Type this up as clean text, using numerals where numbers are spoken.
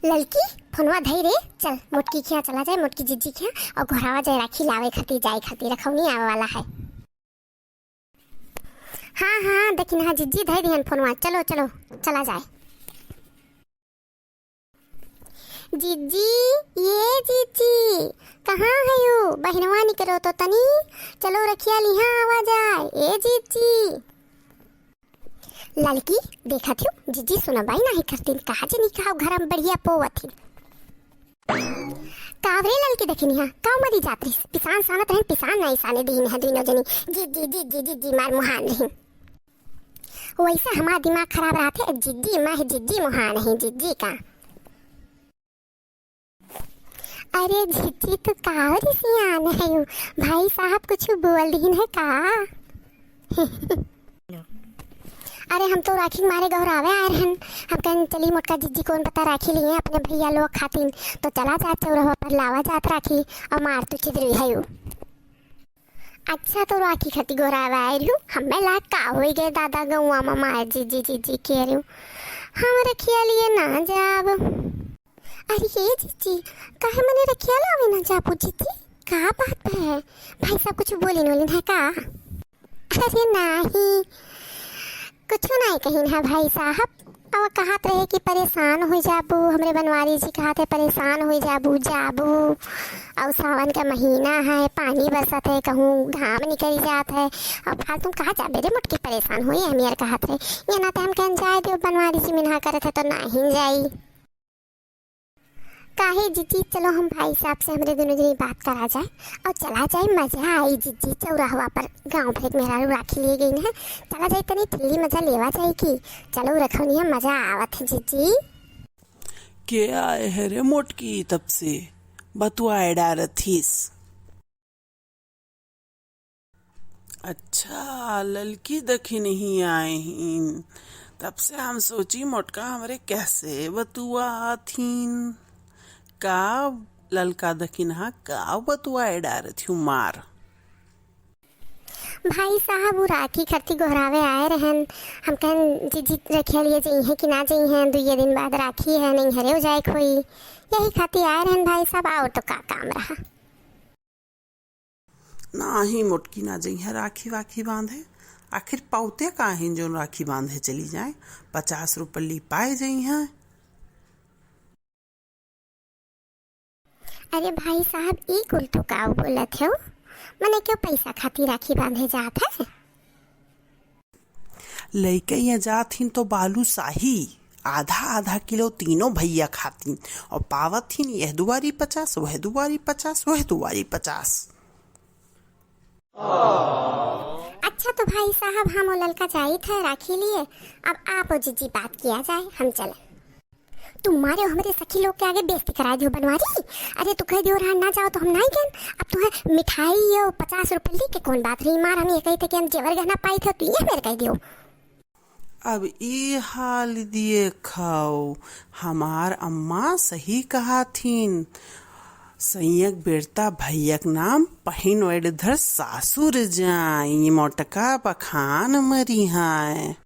लड़की फोनवा धई रे, चल मोटकी खिया चला जाए, मोटकी जिज्जी खिया और घोरावा जाए राखी लावे खातिर जाए खातिर रखौनी आवे वाला है। हाँ हाँ देखिन हाँ जिज्जी धई दिहन फोनवा, चलो चलो चला जाए। जिज्जी ये जिज्जी कहाँ है यू, बहनवा निकलो तो तनी, चलो रखिया लिहा आवा जाए। ए जिज्जी लड़की देखा थी जिज्जी सुनबाई नहीं करती, कहा जे नहीं कहा घर में बढ़िया पोवथी कावरे लड़की देखनी है काव मरी जाती पिसान सानत रहन, पिसान नहीं साने दीन है दोनों जनी जिज्जी जिज्जी जिज्जी मार मुहान नहीं। वैसे हमारा दिमाग खराब रहते, जिज्जी माँ जिज्जी मुहान नहीं जिज्जी का। अरे जिज्जी तो कावरी सियान है यू, भाई साहब कुछ बोल दीन है का। अरे हम तो राखी मारे गौरावे आए रहन, हम कहन चली मोटका जिज्जी कौन पता राखी लिए अपने भैया लोग खातिन, तो चला जा चौराहा पर लावा जात राखी और मार तू चिदरी है यू। अच्छा तो राखी खती गौरावे आए रू, हमें लाग का हो गए दादा गौआ मामा जिज्जी जिज्जी कह रही हूँ, हम रखिया लिए ना जाब। अरे ये जिज्जी कहे मैंने रखिया लावे ना जाबू जिज्जी, का बात है भाई साहब कुछ बोली नोलिन है का। अरे नहीं कुछ नहीं कहीं है भाई साहब, और कहत रहे कि परेशान हो जाबू, हमरे बनवारी जी कहते परेशान हो जाबू जाबू, और सावन का महीना है पानी बरसत है कहूँ घाम निकल जात है, और फाल तुम कहा जाबे रे मुटकी परेशान हुई है मेरे कहत रहे, ये ना तो हम कहन जाए दो बनवारी जी मिनहा करे थे तो नहीं जाई काहे जिज्जी। चलो हम भाई साहब से हमरे दोनों जनी बात करा जाए और चला जाए, मजा आई जिज्जी चौराहा पर गांव भर मेरा राखी लिए गई है, चला जाए तनी ठिल्ली मजा लेवा जाए की, चलो रखोनी है मजा आवत है जिज्जी। के आए है रे मोटकी तब से बतुआए डारथीस। अच्छा ललकी दखी नहीं आए हैं, तब से हम सोची मोटका हमरे कैसे बतुआ थीन, का ललका दखिन हा का बतुआए डारथी मार। भाई साहब वो राखी खती गोहरावे आए रहन, हम कहन जिज्जी रखिया लिए जाई है कि ना जाई है, 2 दिन बाद राखी है नहीं हरे हो जाए कोई, यही खाती आए रहन भाई साहब, आओ तो का काम रहा। ना ही मोटकी ना जाई है राखी वाखी बांधे, आखिर पाउते काहे जो राखी बांधे चली जाए, 50 रुपये ली पाए जाई है। अरे भाई साहब ई कुल तो का बोलत हो, मने क्यों पैसा खाती राखी बांधे जात है। लइके यहाँ जाथिन तो बालू शाही आधा आधा किलो तीनों भैया खातिन, और पावत थीन यह दुआरी 50 वह दुआरी 50 वह दुआरी 50। अच्छा तो भाई साहब हम ललका चाहिए था राखी लिए, अब आप और जिज्जी बात किया जाए, हम चले। तुम्हारे हमारे सखी लोग के आगे बेइज्जती करा दियो बनवारी, अरे तू कह दियो रहा ना जाओ तो हम नहीं गए, अब तुम्हें मिठाई और 50 रुपये ली के कौन बात रही मार, हम ये कही थे कि हम जेवर गहना पाई थे तो ये मेरे कह दियो। अब ये हाल दिए खाओ, हमार अम्मा सही कहा थीन, संयक बेरता भैयक नाम पहिन वेडधर सासुर जाई, मोटका बखान मरी है।